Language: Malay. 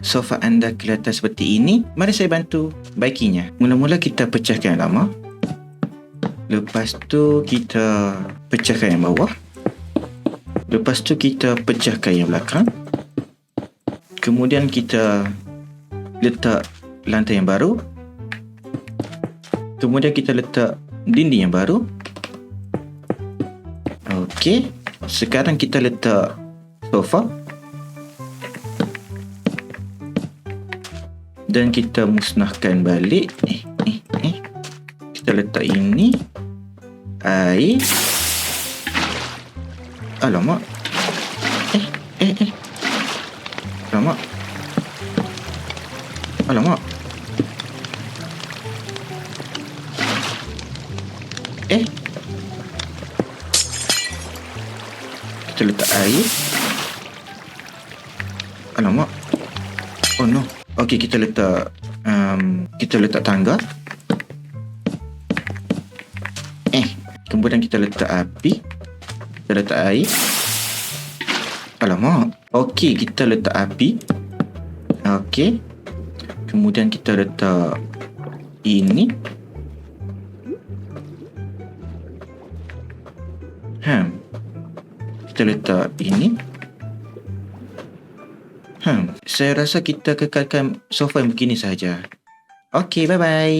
sofa anda kelihatan seperti ini, mari saya bantu baikinya. Mula-mula kita pecahkan yang lama. Lepas tu kita pecahkan yang bawah. Lepas tu kita pecahkan yang belakang. Kemudian kita letak lantai yang baru. Kemudian kita letak dinding yang baru. Okey, sekarang kita letak sofa. Dan kita musnahkan balik. Kita letak ini. Air. Alamak. Alamak. Alamak. Kita letak air. Alamak. Oh no. Okey, kita letak tangga. Kemudian kita letak api. Kita letak air. Alamak. Okey, kita letak api. Okey. Kemudian kita letak ini. Kita letak ini. Saya rasa kita kekalkan sofa yang begini sahaja. Okey, bye-bye.